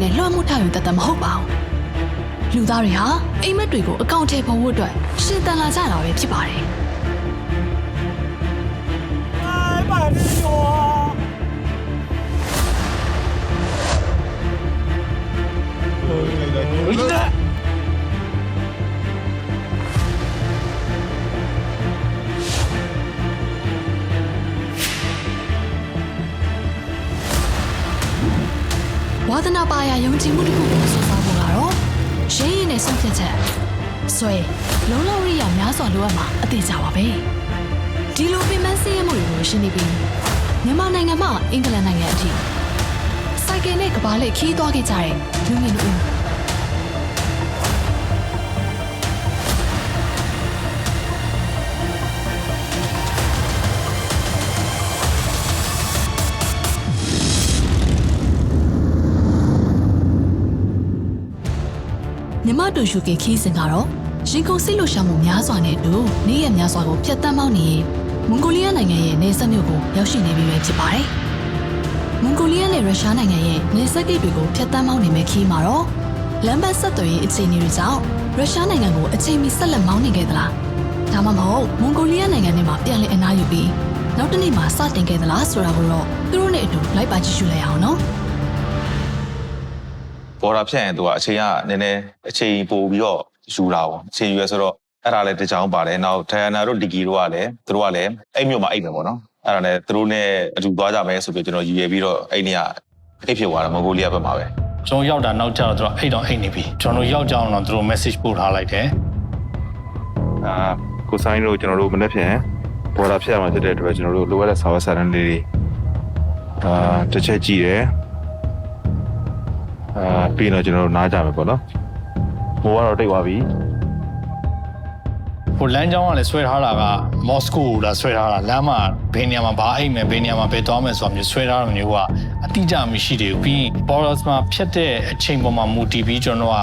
နဲ့လွှမ်းမိုးထားရုံတသက်မဟုတ်ပါဘူးလူသားတွေဟာအိမ်မက်တွေကိုအကောင့်ထဲပေါ်ဖို့အတွက်ရှင်သန်လာကြတာပဲဖြစ်ပါတယ်ဝါသနာပါရယုံကြည်မှုတစ်ခုကိုစောစားဖို့ကတော့ရင်းရင်းနဲ့ဆုံးဖြတ်ချက်ဆွဲလုံးလုံးရိယာများစွာလိုအပ်မှာအသေးကြပါပဲဒီလိုပင်ပန်းစည်းရမှုတွေကိုရှင်းနေပြီးမြန်မာနိုင်ငံမှာအင်္ဂလန်နိုင်ငံအထိစိုက်ကယ်နဲ့ကဘာလက်ခီးသွားခဲ့ကြတဲ့လူငယ်တို့မြမတူရှုကခီးစင်ကတော့ရင်ကုန်စစ်လို့ရှာမှုများစွာနဲ့အတူနေ့ရက်များစွာကိုဖျက်ဆီးမောင်းနေမွန်ဂိုလီးယားနိုင်ငံရဲ့နေဆက်မြို့ကိုရောက်ရှိနေပြီပဲဖြစ်ပါတယ်။မွန်ဂိုလီးယားနဲ့ရုရှားနိုင်ငံရဲ့နေဆက်ဂိတ်တွေကိုဖျက်ဆီးမောင်းနေမဲ့ခီးမှာတော့လမ်းပတ်ဆက်သွယ်ရေးအခြေအနေတွေကြောင့်ရုရှားနိုင်ငံကိုအချိန်မီဆက်လက်မောင်းနေခဲ့သလား။ဒါမှမဟုတ်မွန်ဂိုလီးယားနိုင်ငံထဲမှာပြန်လည်အနားယူပြီးနောက်တစ်နေ့မှာစတင်ခဲ့သလားဆိုတာကိုတော့သူတို့နဲ့အတူလိုက်ပါကြည့်ရှုလိုက်အောင်နော်။ပေါ်တာဖြတ်ရင်သူကအချိန်ကနည်းနည်းအချိန်ပို့ပြီးတော့ယူလာအောင်အချိန်ယူရဆိုတော့အဲ့ဒါလည်းတကြောင်ပါတယ်နောက်ဒိုင်ယာနာတို့ဒီဂီတို့ကလည်းသူတို့ကလည်းအဲ့မြို့မှာအိတ်မယ်ပေါ့နော်အဲ့ဒါနဲ့သူတို့နဲ့အတူသွားကြမယ်ဆိုပြီးကျွန်တော်ယူရပြီးတော့အဲ့နေ့ကအိတ်ဖြစ်သွားတာမွန်ဂိုလီးယားဘက်မှာပဲကျွန်တော်ရောက်တာနောက်ကျတော့သူတို့အိတ်တော့အိတ်နေပြီကျွန်တော်ရောက်ကြအောင်တော့သူတို့ message ပို့ထားလိုက်တယ်ကိုဆိုင်တို့ကျွန်တော်တို့မနေ့ဖြန်ပေါ်တာဖြတ်ရမှာဖြစ်တဲ့အတွက်ကျွန်တော်တို့လိုအပ်တဲ့စာဝတ်စာတမ်းလေးတွေတစ်ချက်ကြည့်တယ်ပြီးတော့ကျွန်တော်တို့နားကြမယ်ပေါ့နော်မိုးကတော့တိတ်သွားပြီဟိုလမ်းကြောင်းကလည်းဆွဲထားတာကမော်စကိုလာဆွဲထားတာလမ်းမှာဘယ်နေရာမှာဘာအိမ်မယ်ဘယ်နေရာမှာဘယ်သွားမယ်ဆိုတာမျိုးဆွဲထားတာမျိုးကအတိအကျမရှိသေးဘူးပြီး borders မှာဖြတ်တဲ့အချိန်ပေါ်မှာမူတည်ပြီးကျွန်တော်က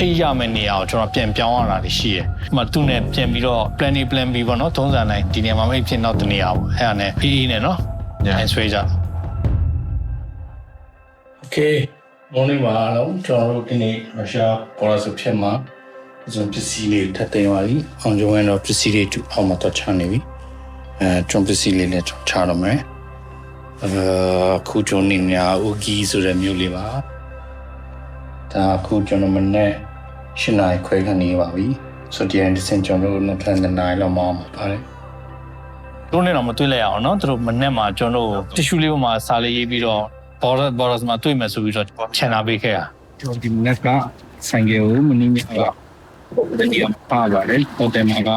အိပ်ရမယ့်နေရာကိုကျွန်တော်ပြန်ပြောင်းရတာရှိတယ်။ဒီမှာသူ့နဲ့ပြန်ပြီးတော့ plan B ပေါ့နော်သုံးစံတိုင်းဒီနေရာမှာအိပ်ဖြစ်နောက်တနေရာပေါ့အဲ့ဒါနဲ့အေးနဲ့နော်အဲ့ဆွဲကြ။ Okay morning မှာတော့ကျွန်တော်တို့ဒီနေ့ရုရှား borders ဖြစ်မှာကျွန်တော်ပစ္စည်းလေးထပ်သိမ်းပါပြီ။အောင်ကျုံကတော့ပစ္စည်းလေးအောက်မှာတော့ချနေပြီ။ကျွန်တော်ပစ္စည်းလေးနဲ့ချတော့မယ်။ခုကျွန်တော်နေညာအိုဂီဆိုတဲ့မြို့လေးပါ။ဒါခုကျွန်တော်မနေ့၈နာရီခွဲခန့်နေပါပြီ။ဆိုတော့ဒီစင်ကျွန်တော်တို့နောက်ထပ်2နာရီလောက်မှပါတယ်။တို့နဲ့တော့မတွေ့လိုက်အောင်နော်။တို့မနေ့မှာကျွန်တော်တ िश ူလေးပေါ်မှာစာလေးရေးပြီးတော့ borders မှာတွေ့မယ်ဆိုပြီးတော့ချန်နာပေးခဲ့တာ။ကျွန်တော်ဒီမနေ့ကဆိုင်ကယ်ကိုမင်းမြတ်ကဒီမှာပါပါတယ်ဟိုတယ်မှာက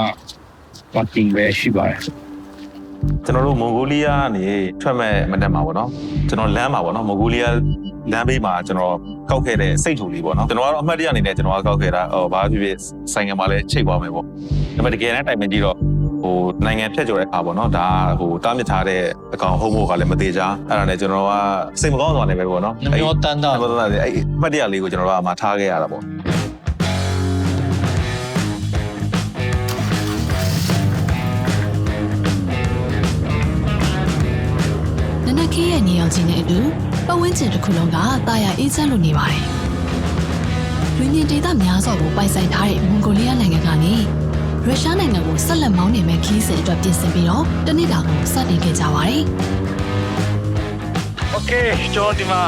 ပတ်တင်ပဲရှိပါတယ်ကျွန်တော်တို့မွန်ဂိုလီးယားကနေထွက်မဲ့မတက်မှာပေါ့နော်ကျွန်တော်လမ်းမှာပေါ့နော်မွန်ဂိုလီးယားလမ်းဘေးမှာကျွန်တော်ကောက်ခဲ့တဲ့စိတ်ထူလေးပေါ့နော်ကျွန်တော်ကတော့အမှတ်တရအနေနဲ့ကျွန်တော်ကောက်ခဲ့တာဘာဖြစ်ဖြစ်ဆိုင်ကမှာလည်းချိတ်သွားမယ်ပေါ့ဒါပေမဲ့တကယ်တမ်းတိုင်ပင်ကြည့်တော့ဟိုနိုင်ငံဖြတ်ကျော်တဲ့အခါပေါ့နော်ဒါဟိုတားမြစ်ထားတဲ့အကောင်ဟုတ်ဖို့ကလည်းမသေးချာအဲ့ဒါနဲ့ကျွန်တော်ကစိတ်မကောင်းသွားနေပဲပေါ့နော်အဲ့တော့တန်တာအဲ့အမှတ်တရလေးကိုကျွန်တော်ကမှထားခဲ့ရတာပေါ့ခီးရဲ့နေအောင်ချင်းနဲ့အတူပတ်ဝန်းကျင်တစ်ခုလုံးကတာယာအေးချမ်းလို့နေပါတယ်။လူမြင့်ဒေသများစွာကိုပိုင်ဆိုင်ထားတဲ့မွန်ဂိုလီးယားနိုင်ငံကနေရုရှားနိုင်ငံကိုဆက်လက်မောင်းနေမဲ့ခီးစဉ်အတွက်ပြင်ဆင်ပြီးတော့တနေ့တာကိုစတင်ခဲ့ကြပါတယ်။ Okay ကျွန်တော်ဒီမှာ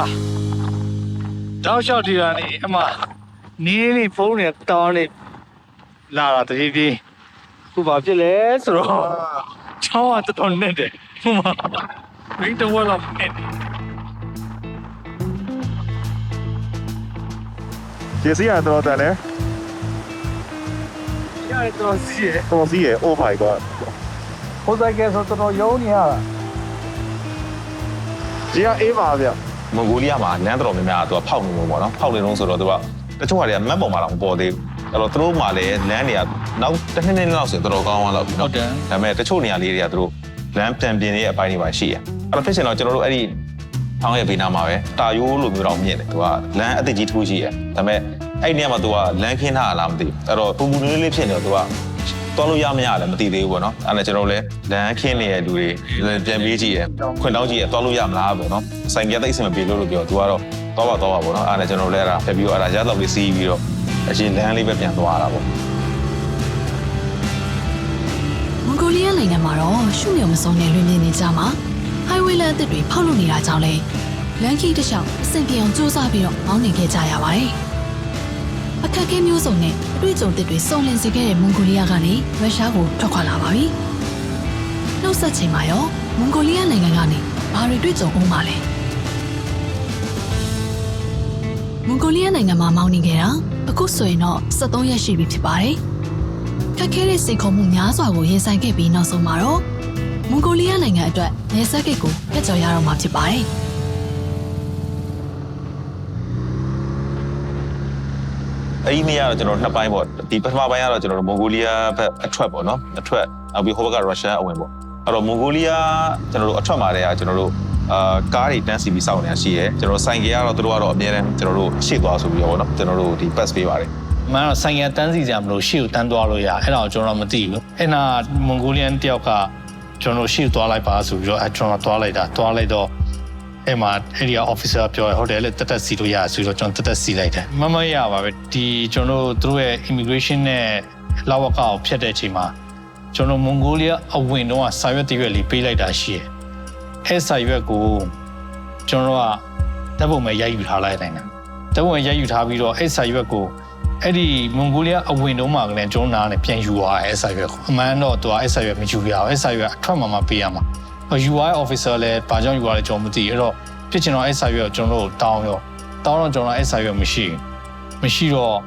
တောက်လျှောက်ဒီကနေအမနီးလေးဖုန်းနဲ့တောင်းလေးလာတာတည်းပြီးခုဘာဖြစ်လဲဆိုတော့ချောင်းကတော်နဲ့တယ်ဟိုမှာဘယ်တော့လာနေကျေးဇူးရတော့တယ်လေရတယ်တော့စီးရတော်စီးရ Oh my god ဟိုဆိုင်ကဆိုတော့ရုံးနေရတာဒီကအေးပါဗျမွန်ဂိုလီးယားမှာလမ်းတော်များများသူကဖောက်နေလို့ပေါ့နော်ဖောက်နေလို့ဆိုတော့သူကတချို့ဟာတွေကမက်ပေါ်မှာတော့မပေါ်သေးဘူးအဲ့တော့သူတို့မှလည်းလမ်းတွေကနောက်တစ်နှစ်လောက်ဆိုတော့ကောင်းသွားတော့ပြီနော်ဒါပေမဲ့တချို့နေရာလေးတွေကသူတို့လမ်းပြန်ပြင်နေတဲ့အပိုင်းတွေပါရှိရအဲ့တော့ဖြစ်ချင်တော့ကျွန်တော်တို့အဲ့ဒီဖောင်းရဲ့ဘေးနားမှာပဲတာယိုးလိုမျိုးတော့မြင်တယ်သူကလမ်းအသစ်ကြီးတစ်ခုရှိရဒါပေမဲ့အဲ့ဒီနေရာမှာသူကလမ်းခင်းထားလားမသိဘူးအဲ့တော့ပူပူလေးလေးဖြစ်နေတော့သူကသွားလို့ရမရလည်းမသိသေးဘူးပေါ့နော်အဲ့ဒါကျွန်တော်တို့လည်းလမ်းခင်းနေတဲ့လူတွေပြန်ပြေးကြည့်ရခွင့်တောင်းကြည့်ရသွားလို့ရမလားပေါ့နော်ဆိုင်ပြသိအဆင်မပြေလို့ပြောသူကတော့ တော့ပါပေါ့နော်အားနဲ့ကျွန်တော်လည်းအဲ့ဒါဖက်ပြီးတော့အဲ့ဒါရတော့လေးစီးပြီးတော့အချင်းလမ်းလေးပဲပြန်သွားတာပေါ့ မွန်ဂိုလီးယားနိုင်ငံမှာတော့ရှုမြုံမစုံတဲ့လွင်ပြင်နေကြမှာ highway လမ်းအသစ်တွေဖောက်လုပ်နေတာကြောင့်လေလမ်းကြီးတစ်လျှောက်အဆင်ပြေအောင်စူးစမ်းပြီးတော့မောင်းနှင်ခဲ့ကြရပါတယ်အခက်အခဲမျိုးစုံနဲ့အတွေ့အကြုံသစ်တွေစုံလင်စေခဲ့တဲ့မွန်ဂိုလီးယားကနေရုရှားကိုထွက်ခွာလာပါပြီနှုတ်ဆက်ချိန်မှာရောမွန်ဂိုလီးယားနိုင်ငံကနေဘာတွေတွေ့ကြုံအောင်ပါလဲမွန်ဂိုလီးယားနိုင်ငံမှာမောင်းနှင်ခဲ့တာအခုဆိုရင်တော့73ရက်ရှိပြီဖြစ်ပါတယ်ခက်ခဲတဲ့စိတ်ခေါ်မှုများစွာကိုရင်ဆိုင်ခဲ့ပြီးနောက်ဆုံးမှာတော့မွန်ဂိုလီးယားနိုင်ငံအတွက်နယ်စပ်ဂိတ်ကိုဖျက်ကျော်ရတော့မှာဖြစ်ပါတယ်အဲ့ဒီနေ့ကတော့ကျွန်တော်နှစ်ပိုင်းပေါ့ဒီပထမပိုင်းကတော့ကျွန်တော်မွန်ဂိုလီးယားဘက်အထွက်ပေါ့နော်အထွက်နောက်ပြီးဟိုဘက်ကရုရှားအဝင်ပေါ့အဲ့တော့မွန်ဂိုလီးယားကျွန်တော်တို့အထွက်မှာတည်းကကျွန်တော်တို့ကားတွေတန်းစီပြီးစောင့်နေတာရှိရဲကျွန်တော်ဆိုင်ကကတော့သူတို့ကတော့အများနဲ့ကျွန်တော်တို့ရှေ့သွားဆိုပြီးတော့ပေါ့နော်ကျွန်တော်တို့ဒီ pass ပေးပါတယ်မန်တော့ဆိုင်ကတန်းစီကြမလို့ရှေ့ကိုတန်းသွားလို့ရအဲ့ဒါကိုကျွန်တော်မသိဘူးအဲ့နာမွန်ဂိုလီယန်တယောက်ကကျွန်တော်ရှေ့သွားလိုက်ပါဆိုပြီးတော့ကျွန်တော်သွားလိုက်တော့အဲ့မှာအဲ့ဒီ officer ပြောရဟုတ်တယ်လေတက်စီလို့ရဆိုတော့ကျွန်တော်တက်စီလိုက်တယ်မရပါပဲဒီကျွန်တော်တို့ရဲ့ immigration နဲ့လာဝကောက်ဖြတ်တဲ့အချိန်မှာကျွန်တော်မွန်ဂိုလီးယားအဝင်တော့စာရွက်တရွက်လေးပေးလိုက်တာရှိတယ်အဲ့စာရွက်ကိုကျွန်တော်ကတပ်ပုံမဲ့ရိုက်ယူထားလိုက်တယ်တပ်ပုံမဲ့ရိုက်ယူထားပြီးတော့အဲ့စာရွက်ကိုအဲ့ဒီမွန်ဂိုလီးယားအဝင်တော့မှကလည်းကျွန်တော်နားနဲ့ပြန်ယူသွားအဲ့စာရွက်ကိုအမှန်တော့သူကအဲ့စာရွက်မယူရအောင်အဲ့စာရွက်အထွက်မှာပေးရမှာUI officer လည်းဘာကြောင့်ယူရလဲကျွန်တော်မသိအဲ့တော့ဖြစ်ချင်တော့အဲ့စာရွက်ကိုကျွန်တော်တို့တောင်းတော့ကျွန်တော်အဲ့စာရွက်မရှိတော့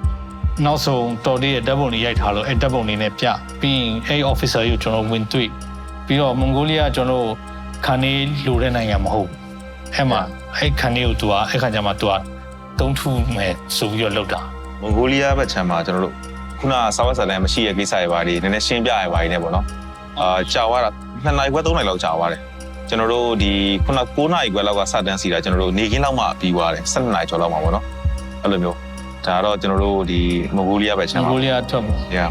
နောက်ဆုံးတော်တဲ့ဓာတ်ပုံလေးရိုက်ထားလို့အဲ့ဓာတ်ပုံလေးနဲ့ပြပြီးရင်အဲ့ officer ကိုကျွန်တော်ဝင်တွေ့ပြီးတော့မွန်ဂိုလီးယားကျွန်တော်ခါနေလိုတဲ့နိုင်ငံမဟုတ်အဲ့မှာအဲ့ခါနေကိုသူကအဲ့ခါကျမှသူကတုံးထူမဲ့ဆိုပြီးတော့လောက်တာမွန်ဂိုလီးယားဘက်ခြမ်းမှာကျွန်တော်တို့ခုနစာဝတ်စာတမ်းမရှိတဲ့ကိစ္စတွေပါတွေနည်းနည်းရှင်းပြရပါ යි နေပေါ့နော်ကြာသွားတာ2နာရီခွဲ3နာရီလောက်ကြာသွားတယ်ကျွန်တော်တို့ဒီခုန9နာရီခွဲလောက်ကစတန်းစီတာကျွန်တော်တို့နေခင်းလောက်မှပြီးသွားတယ်12နာရီကျော်လောက်မှာပေါ့နော်အဲ့လိုမျိုးဒါတော့ကျွန်တော်တို့ဒီမွန်ဂိုလီးယားဘက်ခြမ်းမှာမွန်ဂိုလီးယားထွက်ပေါ့ yeah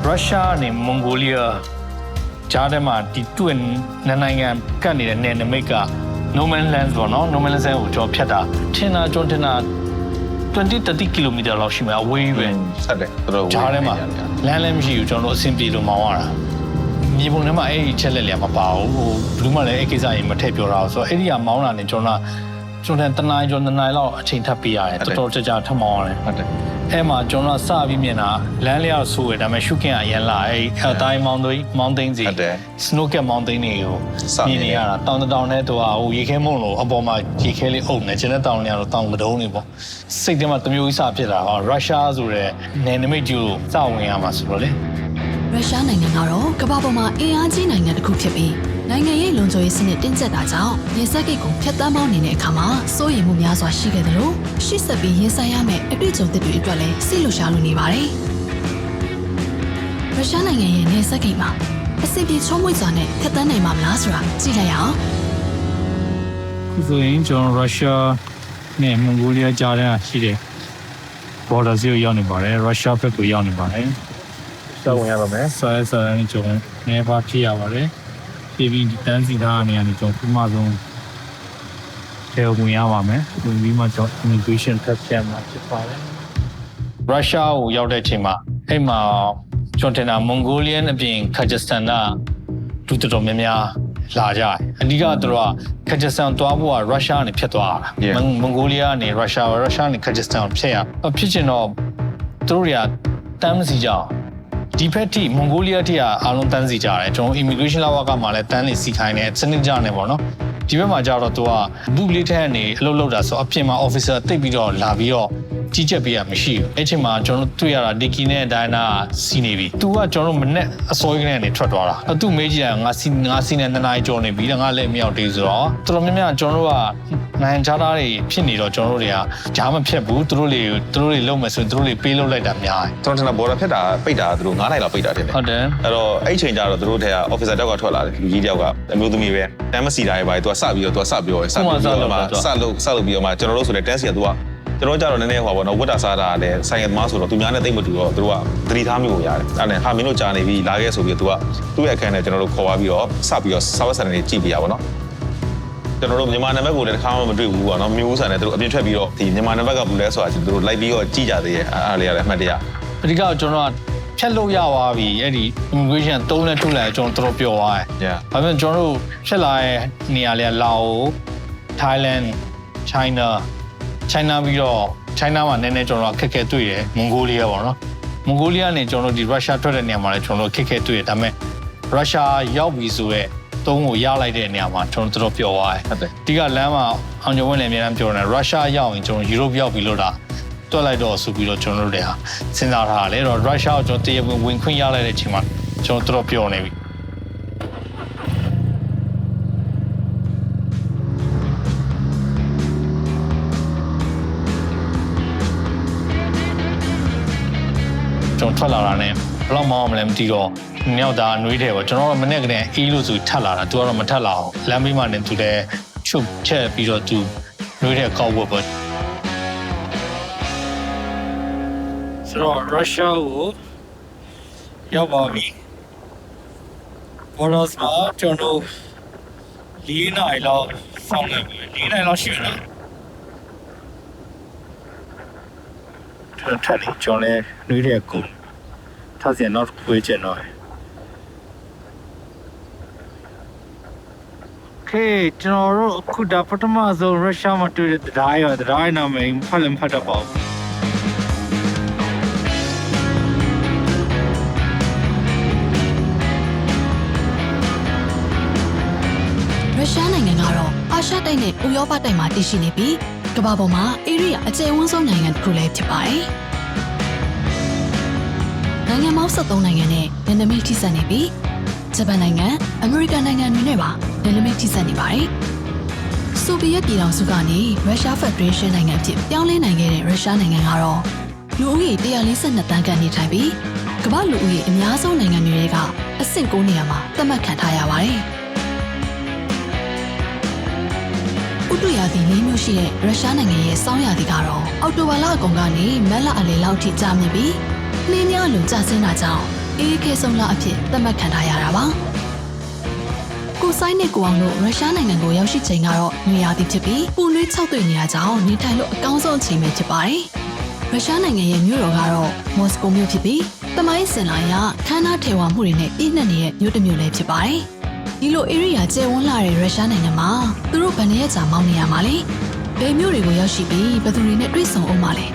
ရုရှားနဲ့မွန်ဂိုလီးယားကြားထဲမှာဒီတွင်နိုင်ငံကပ်နေတဲ့နယ်နိမိတ်က no man's land ပေါ့နော် no man's land ကိုကျွန်တော်ဖြတ်တာထင်တာ20-30 km လောက်ရှိမှာအဝေးပဲဆက်တယ်တော်တော်ကြားထဲမှာလမ်းလည်းမရှိဘူးကျွန်တော်တို့အဆင်ပြေလို့မောင်းရတာမြေပုံထဲမှာအဲ့ဒီချက်လက်လည်းမပါဘူးဟိုဘယ်သူမှလည်းအဲ့ကိစ္စကြီးမထည့်ပြောတာဆိုတော့အဲ့ဒီကမောင်းတာနဲ့ကျွန်တော်တနားကျော်2နာရီလောက်အချိန်ထပ်ပေးရတယ်တော်တော်ကြာထပ်မောင်းရတယ်ဟုတ်တယ်အဲ့မှာကျွန်တော်စပြီးမြင်တာလမ်းလေးကဆိုးတယ်ဒါပေမဲ့ရှုခင်ကအရင်လာအဲ့အတိုင်းမောင်းသိန်းစီ snow cap mountain တွေကိုမြင်နေရတာတောင်နဲ့တော့ဟိုရေခဲမုံလို့အပေါ်မှာရေခဲလေးအုပ်နေကျန်တဲ့တောင်လေးကတော့တောင်ကတုံးနေပေါ့စိတ်ထဲမှာတမျိုးကြီးစဖြစ်တာဟောရုရှားဆိုတဲ့နယ်နိမိတ်ကြီးကိုစဝင်ရမှာဆိုတော့လေရုရှားနိုင်ငံကတော့ကမ္ဘာပေါ်မှာအင်အားကြီးနိုင်ငံတစ်ခုဖြစ်ပြီးနိုင်ငံရဲ့လုံခြုံရေးစနစ်တင်းကျပ်တာကြောင့်နယ်စပ်ဂိတ်ကိုဖျက်ဆီးပေါင်းနေတဲ့အခါမှာစိုးရိမ်မှုများစွာရှိခဲ့တယ်လို့ရှေ့ဆက်ပြီးရင်ဆိုင်ရမယ့်အတွေ့အကြုံသစ်တွေအတွက်လည်းစိတ်လှုပ်ရှားလို့နေပါတယ်ရုရှားနိုင်ငံရဲ့နယ်စပ်ဂိတ်မှာအစီအပြေချုံးမွေ့စွာနဲ့ဖျက်ဆီးနိုင်မှာမလားဆိုတာကြည့်လိုက်ရအောင်ခုဆိုရင်ကျွန်တော်ရုရှားနဲ့မွန်ဂိုလီးယားကြားထဲရှိတယ် border စီကိုရောက်နေပါတယ်ရုရှားဘက်ကိုရောက်နေပါတယ်စောင့်ဝင်ရတော့မယ်ဆာနဲ့ကျွန်တော်နေပါဖြစ်ရပါတယ်ပြည်ပြီးတန်းစီထားနေရတယ်ကျွန်တော်ခုမှဆုံးထဲဝင်ရပါမယ်ဝင်ပြီးမှကျွန်တော် immigration test ပြန်မှာဖြစ်ပါတယ်ရုရှားကိုရောက်တဲ့အချိန်မှာအဲ့မှာကျွန်တော်တင်တာမွန်ဂိုလီယန်အပြင်ကာဂျစတန်ကတူတော်များများလာကြတယ်အဓိကသူတို့ကကာဂျစတန်သွားဖို့ကရုရှားနဲ့ဖြတ်သွားတာမွန်ဂိုလီးယားနဲ့ရုရှားနဲ့ကာဂျစတန်ကိုဖြတ်ရဖြစ်ချင်တော့သူတို့တွေကတန်းစီကြအောင်ဒီဖက်ထိမွန်ဂိုလီးယားထိအားလုံးတန်းစီကြတယ်ကျွန်တော် immigration လာဝကမှာလည်းတန်းနေစီခိုင်းတယ်စနစ်ကြနေပေါ့နော်ဒီဘက်မှာကျတော့သူကဘူးလေးထဲကနေအလုပ်လုပ်တာဆိုအပြင်မှာ officer တိတ်ပြီးတော့လာပြီးတော့ ကြီးကြပ်ပေးရမရှိဘူးအဲ့ချိန်မှာကျွန်တော်တွေ့ရတာဒီကီနဲ့ဒိုင်နာစီနေပြီသူကကျွန်တော်မနဲ့အစောကြီးကနေထွက်သွားတာသူမေးကြည့်တာငါစီနဲ့2နာရီကျော်နေပြီငါလည်းမရောက်သေးဆိုတော့တော်တော်များများကျွန်တော်တို့ကနိုင်ချားသားတွေဖြစ်နေတော့ကျွန်တော်တို့တွေကဂျားမဖြတ်ဘူးသူတို့တွေလုံးမယ်ဆိုရင်သူတို့တွေပေးလုပ်လိုက်တာများတယ်ကျွန်တော်ထင်တာဘော်ဒါဖြတ်တာပိတ်တာသူတို့9နိုင်လောက်ပိတ်တာတင်တယ်ဟုတ်တယ်အဲ့တော့အဲ့ချိန်ကျတော့သူတို့ထဲက officer တောက်ကထွက်လာတယ်လူကြီးတယောက်ကအမျိုးသမီးပဲတမ်းမစီတာတွေပါသူကစပြီးတော့စပြောတယ်စလုပ်ပြီးတော့မှကျွန်တော်တို့ဆိုတဲ့တန်းစီကသူကကျွန်တော်ကြတော့နည်းနည်းဟောပါတော့ဝတ်တာစားတာလည်းဆိုင်ရသမားဆိုတော့သူများနဲ့တိတ်မတူတော့သူတို့ကသတိထားမျိုးကိုရတယ်အဲ့ဒါနဲ့ဟာမင်းတို့ကြာနေပြီလာခဲ့ဆိုပြီးသူကသူ့ရဲ့အခန်းနဲ့ကျွန်တော်တို့ခေါ်သွားပြီးတော့စပြီးတော့စာဝတ်စာတမ်းတွေကြည့်ပြရပါတော့ကျွန်တော်တို့မြန်မာနံပါတ်ကိုလည်းတစ်ခါမှမတွေ့ဘူးပေါ့နော်မျိုးဆန်နဲ့သူတို့အပြင်ထွက်ပြီးတော့ဒီမြန်မာနံပါတ်ကဘူးလဲဆိုတာသူတို့လိုက်ပြီးတော့ကြည့်ကြသေးရဲ့အားလေးရတယ်အမှတ်တရအဓိကကျွန်တော်ကဖြတ်လို့ရသွားပြီအဲ့ဒီ immigration 3နဲ့ထုတ်လိုက်ကျွန်တော်တော်ပျော်သွားတယ်။ဒါပေမဲ့ကျွန်တော်တို့ဖြတ်လာတဲ့နေရာလေးကလာအို Thailand China ပြီးတော့ China မှာနည်းနည်းကျွန်တော်ခက်ခဲတွေ့တယ်မွန်ဂိုလီးယားပေါ့နော်မွန်ဂိုလီးယားနဲ့ကျွန်တော်ဒီရုရှားထွက်တဲ့နေရာမှာလည်းကျွန်တော်ခက်ခဲတွေ့တယ်ဒါပေမဲ့ရုရှားရောက်ပြီဆိုရဲသုံးကိုရလိုက်တဲ့နေရာမှာကျွန်တော်တော်ပျော်သွားတယ်ဟုတ်တယ်ဒီကလမ်းမှာအောင်ကျော်ဝင်းလည်းအများကြီးပြောတယ်ရုရှားရောက်ရင်ကျွန်တော်ယူရိုပရောက်ပြီလို့တာတွက်လိုက်တော့ဆိုပြီးတော့ကျွန်တော်တို့တွေကစဉ်းစားထားတယ်တော့ရုရှားကိုကျွန်တော်တရားဝင်ခွင့်ရလိုက်တဲ့အချိန်မှာကျွန်တော်တော်ပျော်နေပြီကျွန်တော်ထွက်လာတာနဲ့ဘယ်လောက်မှမလဲမသိတော့မြောက်သားနှွေးတယ်ပေါ့ကျွန်တော်ကမနေ့ကတည်းကအေးလို့ဆိုထပ်လာတာသူကတော့မထပ်လာအောင်လမ်းဘေးမှာနေသူလည်းချုပ်ချက်ပြီးတော့သူနှွေးတဲ့ကောက်ဝတ်ပေါ့ဆိုတော့ရုရှားကိုရောက်ပါပြီဘောလော့စ်မှာကျွန်တော်4နိုင်လောက်စောင့်နေပြီ4နိုင်လောက်ရှိတယ်ထပ်နေကျွန်တော်လည်းနှွေးတဲ့ကုန်ထားစရာနောက်ခွေးကျင်တော့ကျွန်တော်တို့အခုဒါပထမဆုံးရုရှားမှာတွေ့တဲ့တရားနာမည်ဖတ်လည်းမဖတ်တော့ပါဘူးရုရှားနိုင်ငံကတော့အာရှတိုက်နဲ့ဥရောပတိုက်မှာတည်ရှိနေပြီးကမ္ဘာပေါ်မှာဧရိယာအကျယ်ဝန်းဆုံးနိုင်ငံတစ်ခုလည်းဖြစ်ပါတယ်။နိုင်ငံပေါင်း73နိုင်ငံနဲ့နယ်နိမိတ်ထိစပ်နေပြီးဂျပန်နိုင်ငံ၊အမေရိကန်နိုင်ငံတွေနဲ့ပါနယ်နိမိတ်ထိစပ်နေပါတယ်။ဆိုဗီယက်ပြည်ထောင်စုကနေရုရှားဖက်ဒရေးရှင်းနိုင်ငံအဖြစ်ပြောင်းလဲနိုင်ခဲ့တဲ့ရုရှားနိုင်ငံကတော့လူဦးရေ142သန်းခန့်နေထိုင်ပြီးကမ္ဘာလူဦးရေအများဆုံးနိုင်ငံတွေထဲကအဆင့်9နေရာမှာသတ်မှတ်ခံထားရပါတယ်။ဥတုရာသီလေးမျိုးရှိတဲ့ရုရှားနိုင်ငံရဲ့စောင်းရာသီကတော့အောက်တိုဘာလအကုန်ကနေမတ်လအလယ်လောက်ထိကြာမြင့်ပြီးနှင်းများလိုကျဆင်းတာကြောင့်အေးခဲဆုံးလအဖြစ်သတ်မှတ်ခံထားရတာပါ။ကိုဆိုင်နဲ့ကိုအောင်တို့ရုရှားနိုင်ငံကိုရောက်ရှိချိန်ကတော့နွေရာသီဖြစ်ပြီးပူနွေးခြောက်သွေ့နေတာကြောင့်နေထိုင်လို့အကောင်းဆုံးအချိန်ပဲဖြစ်ပါတယ်။ရုရှားနိုင်ငံရဲ့မြို့တော်ကတော့မော်စကိုမြို့ဖြစ်ပြီးသမိုင်းစင်လာရခမ်းနားထေဝါမှုတွေနဲ့ပြည့်နှက်နေတဲ့မြို့တစ်မြို့လည်းဖြစ်ပါတယ်။ဒီလို area ကျယ်ဝန်းလာတဲ့ရုရှားနိုင်ငံမှာသူတို့ဗန်နေရကြာမောင်းနေရမှာလေဘယ်မြို့တွေကိုရောက်ရှိပြီးဘယ်သူတွေနဲ့တွေ့ဆုံအောင်မလဲ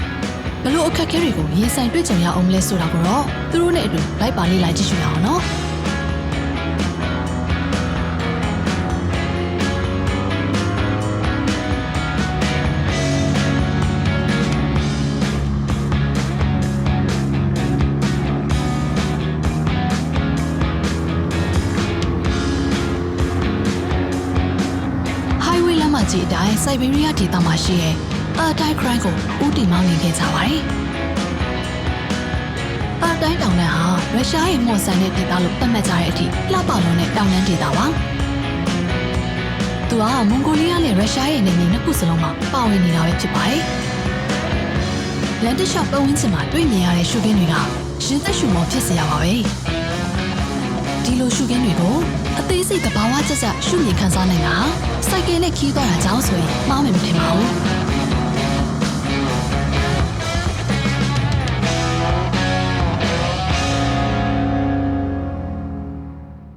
ဘလို့အခက်အခဲတွေကိုရင်ဆိုင်တွေ့ကြုံရအောင်လဲဆိုတာကိုတော့သူတို့နဲ့အတူလိုက်ပါလေ့လာကြည့်ရှုရအောင်နော်ကြည့်အတိုင်းစိုက်ဘေးရီးယားဒေသမှာရှိတဲ့အာတိုင်းခရိုင်ကိုဦးတည်မောင်းနေခဲ့ကြပါတယ်။အာတိုင်းတောင်တန်းဟာရုရှားရဲ့မော်ဆန်တဲ့ဒေသလို့သတ်မှတ်ကြတဲ့အထိလှပလွန်တဲ့တောင်တန်းဒေသပါ။သူကမွန်ဂိုလီးယားနဲ့ရုရှားရဲ့နယ်မြေနှစ်ခုစလုံးမှာပါဝင်နေတာပဲဖြစ်ပါတယ်။လန်ဒရှော့ပတ်ဝန်းကျင်မှာတွေ့မြင်ရတဲ့ရှုခင်းတွေကရင်သက်ရှုမောဖြစ်စေရပါပဲ။ဒီလိုရှုခင်းတွေကိုအသေးစိတ်သဘာဝကျကျရှုမြင်ခန်းစားနိုင်တာစိုက်ကယ်နဲ့ခီးသွားတာကြောင့်ဆိုရင်မှားမယ်မထင်ပါဘူး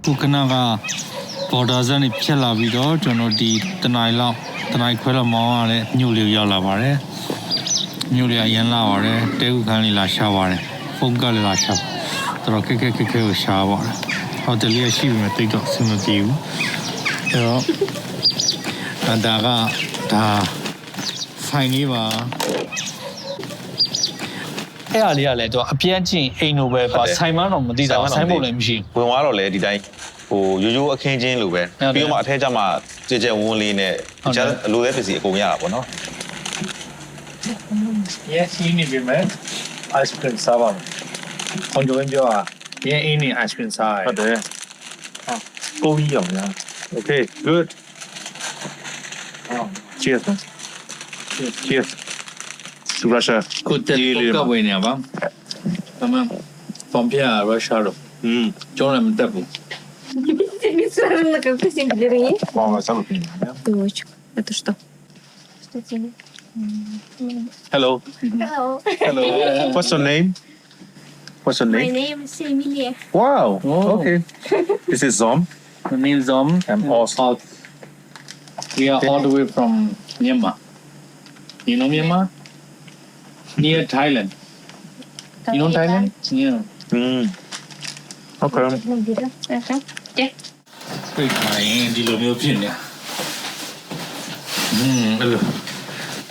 ခုကနာကပေါ်ဒါဇန်ဖြတ်လာပြီးတော့ကျွန်တော်ဒီတနိုင်ခွဲလောက်မောင်းရတဲ့မြို့လေးရောက်လာပါတယ်မြို့လေးအရင်လာပါတယ်တဲခုခန်းလေးလာရှာပါတယ်ဖုန်းကလေးလာရှာတော်ခက်ကိုရှာပါတယ်ဟိုတယ်လေးရှိပြီမတိတ်တော့စမပြေဘူးအဲ့တော့ဒါဆိုင်လေးပါ အဲ့အားလေးကလည်းသူအပြန်းချင်းအိမ်လိုပဲပါဆိုင်မန်းတော့မသိတာဆိုင်ဖို့လည်းမရှိ ဝင်သွားတော့လေဒီတိုင်းဟိုရိုးအခင်းချင်းလိုပဲပြီးတော့မှအထက်ကျမှကြဲဝန်းလေးနဲ့ကျန်အလိုတဲ့ပစ္စည်းအကုန်ရတာပေါ့နော် Yes, you need to make ice cream sour. Conjoin jo ah. Ye in ni ice cream sour. ဟုတ်တယ်ကိုကြီးအောင်ညာ Okay good Cheers Cheers to Russia ကိုတက်ကဝင်းနေပါအမဖုန်ပြရုရှားတော့ကျောင်းလည်းမတက်ဘူး Странно, как ты симплерии. Мама сам пьет Дочка, это что? Что тебе? Hello Hello. Hello What's your name What's your My name name is Emilia. Wow Okay This is Zom The name is I'm also We are all the way from Myanmar. You know Myanmar? Near Thailand. You know Thailand? Yeah. Okay တွေ့ခိုင်းဒီလိုမျိုးဖြစ်နေအဲ့လို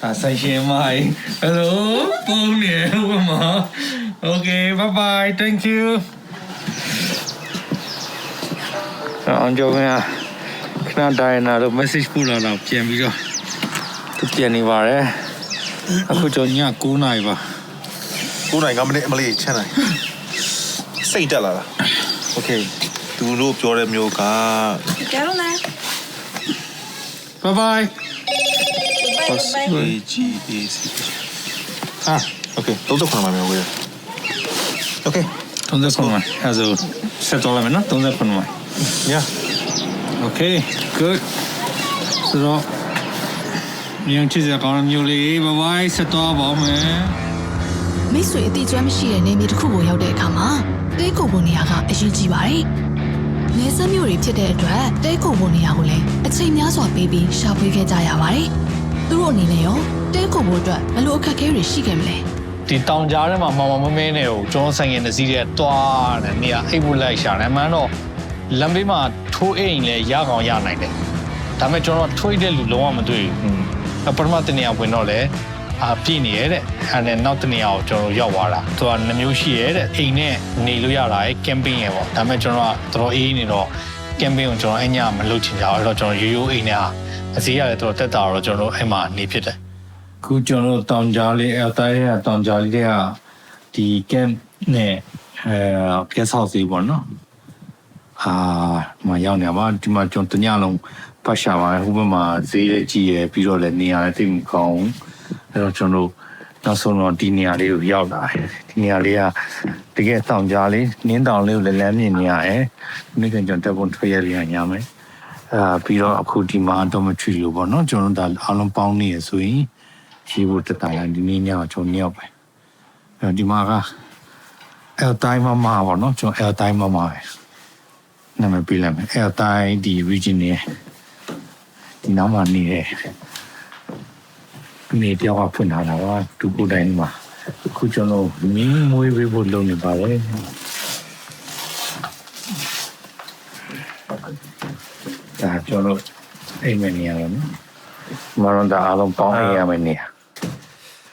ဒါဆိုင်ရှင်မိုင်းဟယ်လိုပုံနေဟိုမှာ Okay bye bye thank you အောင်ကြောင်းကခဏတိုင်းနာတော့ message ပို့လာတော့ပြန်ပြီးတော့သူပြန်နေပါတယ်အခုကျွန်တော်ည9နာရီပါ 9နိုင်ကမလေးအမလေးချမ်းနိုင်စိတ်တက်လာတာ Okay သူတို့ပြောတဲ့မျိုးက Carolina. bye bye GGAC Okay 39မှာမျိုးဝေး Okay 39မှာအဲဆိုဆက်တော့မယ်နော်39မှာ Yeah Okay good ဆိုတော့မြန်ချစ်စရာကောင်းတဲ့မျိုးလေး bye bye ဆက်တော့ပါမယ် မိတ်ဆွေအတိအကျွမ်းမရှိတဲ့နေမြေတစ်ခုကိုရောက်တဲ့အခါမှာတဲခုပုံနေရာကအရေးကြီးပါတယ်။နေဆက်မျိုးတွေဖြစ်တဲ့အတွက်တဲခုပုံနေရာကိုလည်းအချိန်များစွာပေးပြီးရှာဖွေခဲ့ကြရပါတယ်။သူတို့အနေနဲ့ရောတဲခုပုံအတွက်ဘယ်လိုအခက်အခဲတွေရှိခဲ့မလဲ။ ဒီတောင်ကြားထဲမှာမောင်မမဲနဲ့ကိုကျွန်တော်ဆိုင်ငယ်တစ်စီးတဲ့တွားတယ်နေရာအိတ်ဖို့လိုက်ရှာတယ်အမှန်တော့လမ်းဘေးမှာထိုးအိမ်လည်းရကောင်ရနိုင်တယ်ဒါပေမဲ့ကျွန်တော်ထွေးတဲ့လူလုံးဝမတွေ့ဘူးပထမတနေရာဝင်တော့လေပြည့်နေရတဲ့အဲ့နဲ့နောက်တနေရာကိုကျွန်တော်ရောက်သွားတာသူကနှမျိုးရှိရတဲ့အိမ်နဲ့နေလို့ရတာရယ်ကမ်ပင်းရယ်ပေါ့ဒါပေမဲ့ကျွန်တော်ကတော်အေးနေတော့ကမ်ပင်းကိုကျွန်တော်အညမလုပ်ချင်ကြဘူးအဲ့တော့ကျွန်တော်ရိုးအိမ်နဲ့အစည်းရတယ်တော်တက်တာတော့ကျွန်တော်အဲ့မှာနေဖြစ်တယ် ခုကျွန်တော်တောင်ကြားလေးအတိုင်းရတောင်ကြားလေးတွေကဒီကမ်နဲ့ကက်ဆောက်စီပေါ့နော်မရောက်နေပါဒီမှာကျွန်တော်တညလုံးပတ်ရှာပါဟိုဘက်မှာဈေးလေးကြည့်ရပြီးတော့လည်းနေရာလည်းသိမကောင်းအဲ့တော့ကျွန်တော်နောက်ဆုံးတော့ဒီနေရာလေးကိုရောက်လာတယ်ဒီနေရာလေးကတကယ်တောင်ကြားလေးနင်းတောင်လေးကိုလည်းလမ်းမြင်နေရတယ်ဒီကကျွန်တော်တက်ဖို့ထွက်ရလေးရမယ်ပြီးတော့အခုဒီမှာတော့မချွေလို့ပေါ့နော်ကျွန်တော်ဒါအားလုံးပေါင်းနေရဆိုရင်ရှိဖို့တက်တာဒီနေ့ညကျွန်တော်ညောက်ပဲဒီမှာကအဲတိုင်းမမပါနော်ကျွန်တော်အဲတိုင်းမမပဲနာမည်ပြလိုက်မယ်အဲတိုင်းဒီ region နေဒီနားမှာနေတယ်နေတော့ဖွင့်ထားတာပါသူကိုယ်တိုင်မှာအခုကျွန်တော်မင်းမွေးပေးဖို့လုပ်နေပါလေဒါကျွန်တော်အိမ်မနေရတော့မရန်တာအားလုံးပေါင်းအိမ်ရမယ်နေ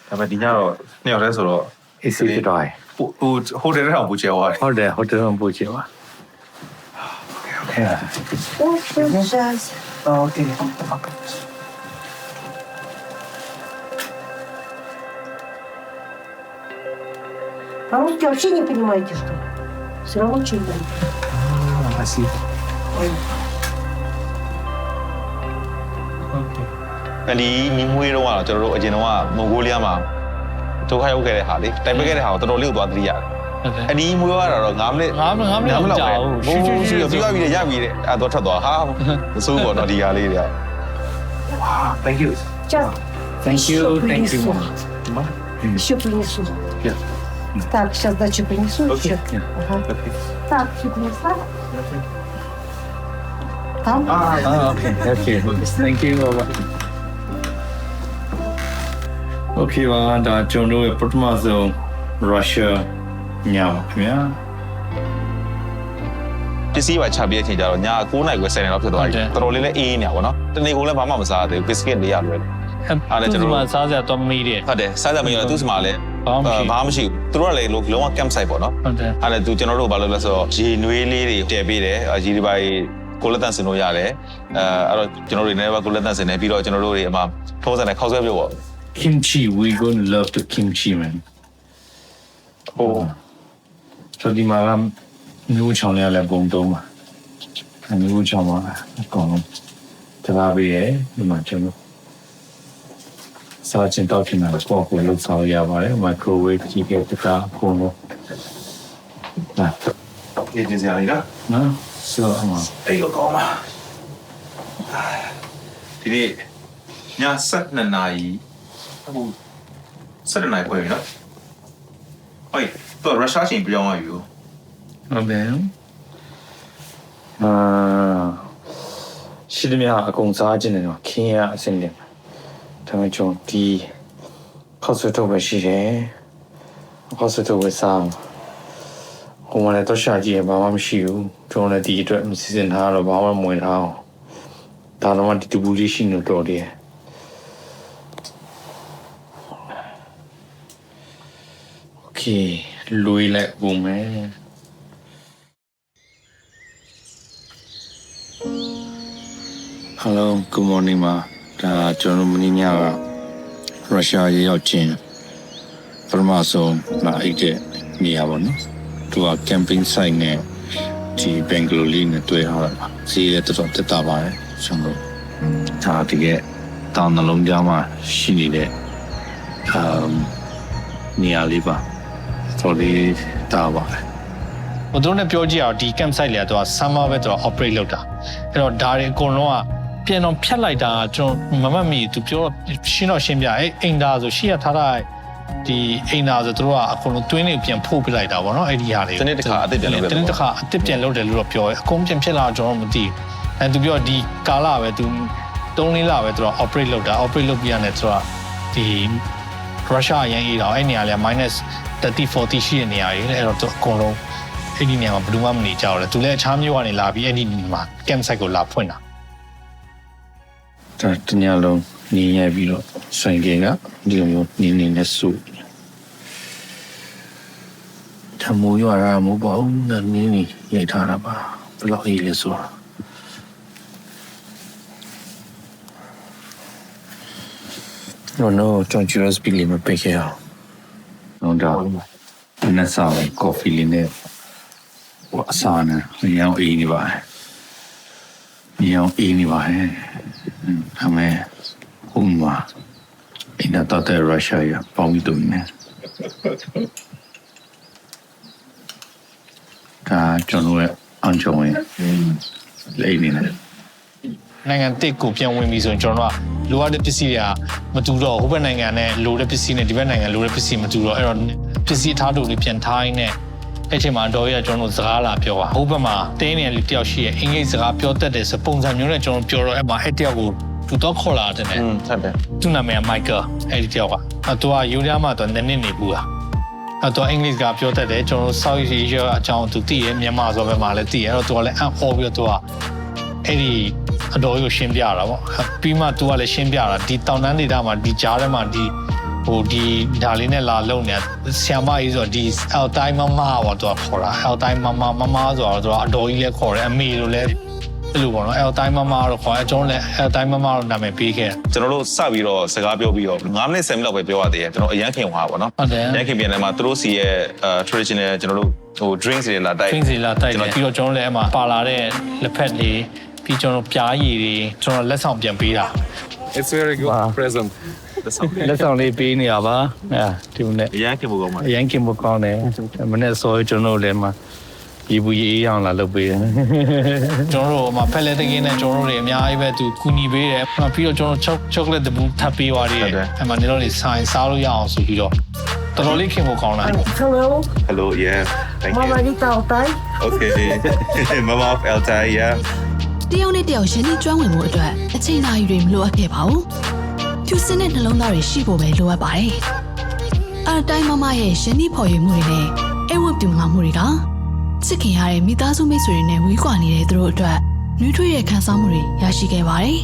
ဒါပေမဲ့ဒီညတော့နှစ်ယောက်တည်းဆိုတော့ AC ဖြစ်သွားတယ် ဟိုတယ်ထဲအောင်ပူချယ်သွားတယ် ဟုတ်တယ်ဟိုတယ်မှာပို့ချင်ပါ Сейчас. Okay. По-русски вообще не понимаете, что ли? Все равно что-то. Спасибо. Okay. အဲ့ဒီမိမွေးတော့ကျွန်တော်တို့အရင်တော့မွန်ဂိုလီးယားမှာဒုက္ခရောက်ခဲ့တဲ့ဟာလေတိုင်ပက်ခဲ့တဲ့ဟာကိုတော်တော်လေးကိုသွားသတိရတယ်အဲ့ဒီမွေးရတာတော့9မိနစ်လောက်ကြာဘူးရှူပြီးသွားပြီရပြီတဲ့အဲ့တော့ထွက်သွားဟာမစိုးဘောတော့ဒီဟာလေးတွေ Wow, thank you. Сейчас. Thank you. Thank you. Еще принесу. Yeah. Так, сейчас дачу принесу. Okay. Еще. Yeah. Ага. Okay. Так, все принесла. Там? Okay. Okay. Thank you. Okay, ဒါကျွန်တော်ရဲ့ပထမဆုံး Russia ညပါခင်ဗျာ ပစ္စည်းပါချပြည့်အချိန်ကျတော့ည9:00 10:00လောက်ဖြစ်သွားပြီတော်တော်လေးလည်းအေးနေတာပေါ့နော်တနေ့ကုန်လည်းဘာမှမစားသေးဘူးဘစ်ကစ်လေးရလွယ်တယ် အဲ့ဒါကျွန်တော်စားစရာတော့မေးတယ် ဟုတ်တယ်စားကြမရတော့သူ့စမှာလည်းဘာမှမရှိဘူးသူတို့ကလည်းလုံးဝ camp site ပေါ့နော်ဟုတ်တယ်အဲ့ဒါသူကျွန်တော်တို့ဘာလို့လဲဆိုတော့ရေနွေးလေးတွေတည်ပေးတယ်ရေဒီပိုင်းကိုလက်တန်စင်လို့ရတယ်အဲ့တော့ကျွန်တော်တို့လည်းကိုလက်တန်စင်နေပြီးတော့ကျွန်တော်တို့တွေအမှဖုံးစံနဲ့ခောက်ဆွဲပြုတ်ပေါ့ Kimchi, we gonna love the kimchi, man. Oh. So di malam new channel là bông tôm mà. New channel mà còn thế là bây giờ nhưng mà chúng nó sao trên tàu thì là có cái lúc sau giờ vào đấy microwave chỉ cái tất cả cùng nó. Nè. Cái gì vậy đó? Nó sữa mà. Đây có mà. Thì đi nhà sắt này sắt này quay đó. Ôi, tôi Russia chỉ biết nói yêu. Okay. 실미야 공사하지는 키야 생긴. 당연히 좀디 커스토브 시에 커스토브 상. 고만에 또 샤지에 마음 쉬우. 저는 디저 시즌 하러 마음 모인 하오. 다른 디부리 신는 도리. 오케이. 루이렉 보면 Hello, good morning ပါဒါကျွန်တော်မင်းညကရုရှားရေရောက်ချင်းပထမဆုံးလာအိတ်တဲ့နေရာပေါ့နော်သူက camping site နဲ့ဒီဘင်္ဂလိုလေးနဲ့တွေ့ရတာပါဈေးလည်းတော်တော်တက်တာပါတယ်ကျွန်တော်ဒါတကယ်တောင်နှလုံးကြားမှာရှိနေတဲ့နေရာလေးပါတော်လေးတာပါတယ် ဟိုတို့နဲ့ပြောကြည့်အောင်ဒီ camp site လေတော့ summer ပဲတော့ operate လုပ်တာအဲ့တော့ဒါတွေအကုန်လုံးကပြန်တော့ဖြတ်လိုက်တာကျွန်တော်မမတ်မီသူပြောရှင်းတော့ရှင်းပြအဲ့အိမ်သားဆိုရှေ့ကထားတာဒီအိမ်သားဆိုတို့ကအကုန်လုံးတွင်းနေပြန်ဖို့ပြလိုက်တာပေါ့နော်အဲ့ဒီဟာတွေ တနေ့တစ်ခါအစ်စ်ပြန်လုပ်တယ် တနေ့တစ်ခါအစ်စ်ပြန်လုပ်တယ်လို့တော့ပြောရဲအကုန်ပြန်ဖြစ်လာတော့ကျွန်တော်မသိဘူးအဲ့သူပြောဒီကာလပဲသူ3-4လပဲသူက operate လုပ်တာ operate လုပ်ပြရတယ်ဆိုတော့ဒီရုရှားအရင်အေးတော့အဲ့နေရာလေ -30-40 ရှိတဲ့နေရာကြီးလေအဲ့တော့သူအကုန်လုံးအဲ့ဒီနေရာမှာဘယ်သူမှမနေကြဘူးလေသူလည်းအခြားမျိုးကနေလာပြီးအဲ့ဒီမှာ camp site ကိုလာဖွင့်တာဒါတညလုံးနေရပြီးတော့ဆိုင်ကကဒီလိုမျိုးနေနဲ့စုထမိုးရတာမဟုတ်ပါဘူးနင်းနေရိုက်ထားတာပါဘယ်လောက်အေးလဲဆိုတာno don't you just believe me pick it out no doubt and that's all coffee in there what sana you know eat ba you know eat ba hame umma ina ta Russia ya pong ito ne ta ကျွန်တော်ရဲ့အန်ချုံရဲ့လိမ့်နေတယ်နိုင်ငံတစ်ကိုပြန်ဝင်ပြီဆိုရင်ကျွန်တော်တို့ကလိုအပ်တဲ့ပစ္စည်းတွေကမတူတော့ဟိုဘက်နိုင်ငံနဲ့လိုတဲ့ပစ္စည်းနဲ့ဒီဘက်နိုင်ငံလိုတဲ့ပစ္စည်းမတူတော့အဲ့တော့ပစ္စည်းထားတူလေးပြန်ထားရင်းနဲ့အဲ့ချိန်မှာတော်ရကျွန်တော်တို့စကားလာပြောတာဟိုဘက်မှာတင်းနေလူတယောက်ရှိရဲ့အင်္ဂလိပ်စကားပြောတတ်တယ်ဆိုပုံစံမျိုးနဲ့ကျွန်တော်ပြောတော့အဲ့မှာအဲ့တယောက်ကိုသူတော့ခေါ်လာတယ်နဲ့ဟုတ်တယ်သူ့နာမည်က Michael အဲ့ဒီတယောက်ကသူကယူရီးယားမှာသူနည်းနည်းနေဘူးလားအဲ့တော့အင်္ဂလိပ်စကားပြောတတ်တယ်ကျွန်တော်တို့ South Asia အကြောင်းသူသိရဲ့မြန်မာဆိုဘက်မှာလည်းသိရဲ့အဲ့တော့သူကလည်းအံ့ဩပြီးတော့သူကအဲ့ဒီအတော်ကိုရှင်းပြတာပေါ့ပြီးမှ तू ကလည်းရှင်းပြတာဒီတောင်တန်းဒေသမှာဒီကြားထဲမှာဒီဟိုဒီဒါလေးနဲ့လာလုံနေဆ iam မကြီးဆိုတော့ဒီအယ်တိုင်းမမပေါ့ तू ကခေါ်တာအယ်တိုင်းမမဆိုတော့ तू ကအတော်ကြီးလည်းခေါ်တယ်အမေလိုလည်းအဲ့လိုပေါ့နော်အယ်တိုင်းမမတော့ခေါ်အကျွန်တော်လည်းအယ်တိုင်းမမတော့နာမည်ပေးခဲ့ကျွန်တော်တို့စပြီးတော့စကားပြောပြီးတော့9မိနစ်10မိနစ်လောက်ပဲပြောရသေးတယ်ကျွန်တော်အရန်ခင်သွားပါတော့အရန်ခင်ပြန်တယ်မှာသူတို့စီရဲ့ traditional ကျွန်တော်တို့ဟို drinks တွေလာတိုက် drinks တွေလာတိုက်ပြီးတော့ကျွန်တော်လည်းအမှပါလာတဲ့လက်ဖက်တွေပြီးကျွန်တော်ပြားရည်တွေကျွန်တော်လက်ဆောင်ပြန်ပေးတာ It's very good present လက်ဆောင်လေးပေးနေရပါအဲဒီနေ့ အရန်ခင်ဖို့ကောင်းပါအရင်ကင်ဖို့ကောင်းတယ်မနေ့စောကျွန်တော်လည်းမှာဒီဘူးရေးအောင်လာလုပ်ပေးတယ်ကျွန်တော်တို့မှာဖက်လက်တကင်းနဲ့ကျွန်တော်တို့တွေအများကြီးပဲသူကူညီပေးတယ်ပြီးတော့ကျွန်တော်ချောကလက်တဘူးထပ်ပေးသွားတယ်အဲ့မှာနေတော့နေဆိုင်စားလို့ရအောင်ဆိုပြီးတော့တော်တော်လေးခင်ဖို့ကောင်းလာတယ် Hello yeah thank you Mama Rita Altai Okay Mama of Altai yeah တယောက်နဲ့တယောက်ရင်းနှီးကျွမ်းဝင်မှုအတွက်အချိန်နာရီတွေမလိုအပ်ခဲ့ပါဘူးဖြူစင်တဲ့နှလုံးသားတွေရှိဖို့ပဲလိုအပ်ပါတယ်အတိုင်းမမရဲ့ရင်းနှီးဖော်ရွေမှုတွေနဲ့အိမ်ဝတ်ပြုံလာမှုတွေကချစ်ခင်ရတဲ့မိသားစုမိတ်ဆွေတွေနဲ့ဝေးကွာနေတဲ့သူတို့အတွက်နှွေးထွေးတဲ့ခံစားမှုတွေရရှိခဲ့ပါတယ်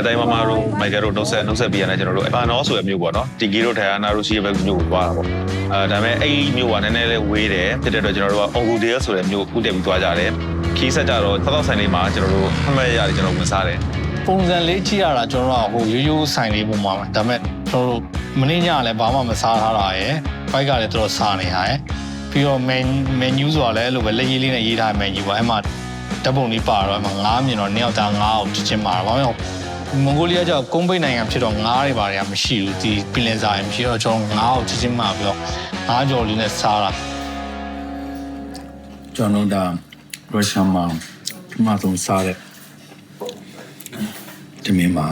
တိုင်းမာတို့မိုက်ကယ်တို့နှုတ်ဆက်ပြရနေကျွန်တော်တို့ဘာနော်ဆိုရမျိုးပေါ့နော်တီကီတို့ထိုင်ယာနာတို့ရှိရပဲမျိုးကိုသွားတာပေါ့ဒါပေမဲ့အဲ့မျိုးကနည်းနည်းလေးဝေးတယ်ဖြစ်တဲ့အတွက်ကျွန်တော်တို့က Ogodale ဆိုတဲ့မျိုးဥတည်ပြီးသွားကြတယ်ခီးဆက်ကြတော့သောက်ဆိုင်လေးမှာကျွန်တော်တို့အမှတ်ရတယ်ကျွန်တော်ဝင်စားတယ်ပုံစံလေးကြည့်ရတာကျွန်တော်တို့ကဟိုရိုးဆိုင်လေးပုံမှာဒါပေမဲ့ကျွန်တော်တို့မင်းညလည်းဘာမှမစားထားတာရယ်ဘိုက်ကလည်းတော်တော်စားနေရယ်ပြီးတော့ menu ဆိုတာလည်းအဲ့လိုပဲလက်ရေးလေးနဲ့ရေးထားတဲ့ menu ပေါ့အဲ့မှာဓာတ်ပုံလေးပါတော့အဲ့မှာငါးမြင်တော့နှစ်ယောက်သားငါးအောင်ချင်းပါတော့ဘာလို့မွန်ဂိုလီးယားကျတော့ကုန်းပိတ်နိုင်ငံဖြစ်တော့ငါးတွေပါတယ်မရှိဘူးဒီပင်လယ်စာရမရှိတော့ကျွန်တော်ငါးအောင်ချင်းမှာပြီးတော့ငါးကြော်လေးနဲ့စားတာကျွန်တော်ဒါရုရှားမှာဒီမှာသုံးစားတဲ့ဒီမင်းမှာ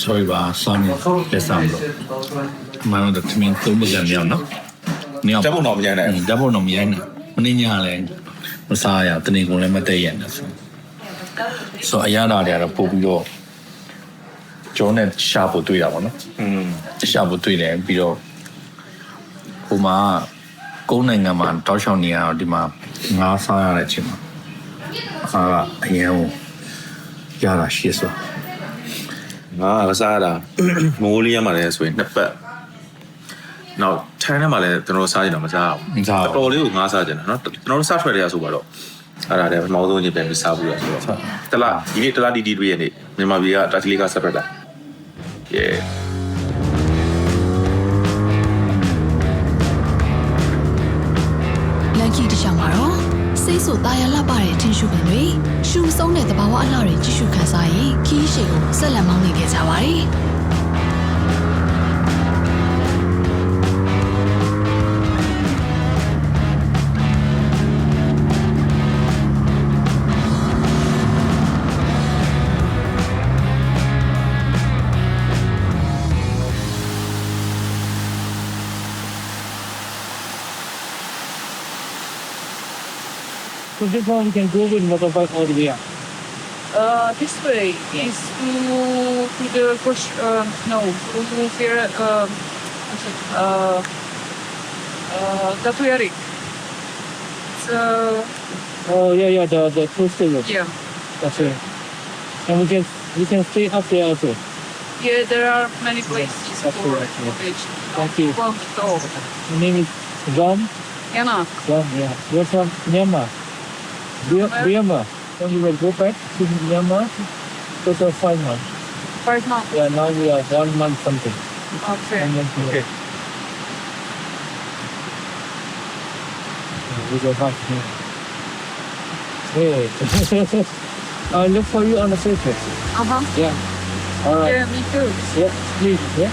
sorry ပါဆောင်းလက်ဆောင်လို့မနက်တမင်းသုံးပကြံမြောက်နော်မြောက်ဓာတ်ပုံတော့မရိုင်းနိုင်ဓာတ်ပုံတော့မရိုင်းနိုင်မင်းညလည်းမစားရတနေ့ကုန်လည်းမတည့်ရနဲ့ဆိုအရာတွေကတော့ပို့ပြီးတော့ကျောင်းနဲ့ရှာဖို့တွေ့တာပေါ့နော်ရှာဖို့တွေ့တယ်ပြီးတော့ဟိုမှာကုန်းနိုင်ငံမှာတောက်ချောင်းနေရတော့ဒီမှာငါးစားရတဲ့အချိန်မှာအားကအရင်ရတာရှိဆိုငါကစားတာမွန်ဂိုလီးယားမှာလည်းဆိုရင်နှစ်ပတ်နောက်ထိုင်းထဲမှာလည်းကျွန်တော်စားကြတယ်မစားဘူးတော်လေးကိုငါစားကြတယ်နော်ကျွန်တော်တို့စားထွက်ရဆိုတော့အဲ့ဒါလည်းပထမဆုံးချင်းပြန်ပြီးစားဘူးရဆိုတော့တလားဒီနေ့တလားတီတွေရဲ့နေ့မြန်မာပြည်ကတာချီလေးကဆက်ဖက်တာလန်ကီတခြားမှာတော့စိတ်ဆိုတာယာလှပတဲ့ထင်းရှုပင်တွေရှူဆုံးတဲ့တဘာဝအလှတွေကြည့်ရှုခန်းစားရင်ခီးရှိကိုဆက်လက်မောင်းနေခဲ့ကြပါတယ်So this one we can go with motorbike all the way up. This way is to the bush. No, to here. Gatuyarik. So. Oh yeah, the cruise station. Yeah. That's it. And we can stay up there also. Yeah, there are many places for accommodation. Thank you. Your name is John? Yana. John, yeah. You're from Myanmar? Myanmar. When you will go back to Myanmar, total 5 months. 5 months. Yeah, now we are 1 month something. Okay. 1 month okay. We go back here. Hey. I'll look for you on the Facebook. Yeah. All right. Yeah, me too. Yeah, please. Yeah.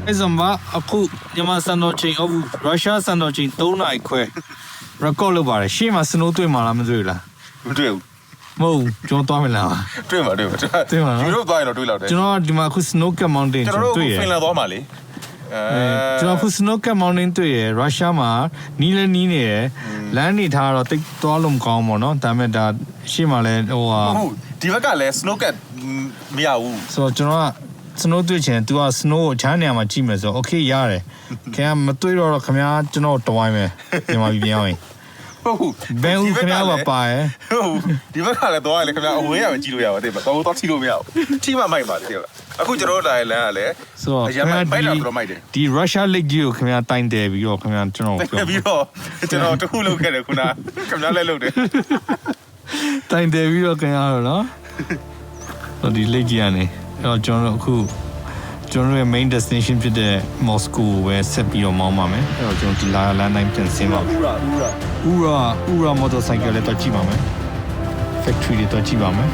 အဲ့စမှာအခုမြန်မာစံတော်ချိန်အခုရုရှားစံတော်ချိန်3နာရီခွဲ record လုပ်ပါတယ်ရှေ့မှာ snow တွေ့မှာလားမတွေ့ဘူးလားမတွေ့ဘူးမဟုတ်ကျွန်တော်သွားမလားတွေ့မှာယူလို့သွားရင်တော့တွေ့လောက်တယ်ကျွန်တော်ဒီမှာအခု snow cap mountain ကျွန်တော်တို့ဖင်လန်သွားမှာလေကျွန်တော်အခု snow cap mountain တွေ့ရရုရှားမှာနီးလဲနီးနေရလမ်းနေထားတော့တိတ်သွားလို့မကောင်းဘူးเนาะဒါပေမဲ့ဒါရှေ့မှာလဲဟိုဟာဟုတ်ဒီဘက်ကလည်း snow cap မရဘူးဆိုတော့ကျွန်တော်ကsnow တွေ့ချင် तू က snow ကိုချမ်းနေရာမှာကြည့်မယ်ဆို okay ရတယ်ခင်ဗျာမတွေ့တော့ခင်ဗျာကျွန်တော်တဝိုင်းမယ်မြန်မာပြည်ပြန်အောင်ဟုတ်ဘယ်ဦးခင်ဗျာပါရဟုတ်ဒီဘက်ကလည်းသွားရလေခင်ဗျာအဝေးရပဲကြည့်လို့ရပါတယ်တော့ထိလို့မရဘူးထိမှမိုက်ပါလေအခုကျွန်တော်လာလမ်းကလည်းဆိုတော့ခင်ဗျာဒီ Russia Lake ကြီးကိုခင်ဗျာတိုင်တယ်ပြီးတော့ခင်ဗျာကျွန်တော်ပြီးတော့ကျွန်တော်တခုလုပ်ခဲ့တယ်ခုနခင်ဗျာလည်းလုပ်တယ်တိုင်တယ်ပြီးတော့ခင်ဗျာတော့နော်ဒီ lake ကြီးကနေတော့ကျွန်တော်အခုကျွန်တော်ရဲ့ main destination ဖြစ်တဲ့ Moscow ပဲဆက်ပြီးတော့မောင်းပါမယ်အဲ့တော့ကျွန်တော်ဒီလာလမ်းတိုင်းပြန်ဆင်းပါမယ်ဥရာ motorcycle လည်းတော့ကြည့်ပါမယ် factory တွေတော့ကြည့်ပါမယ်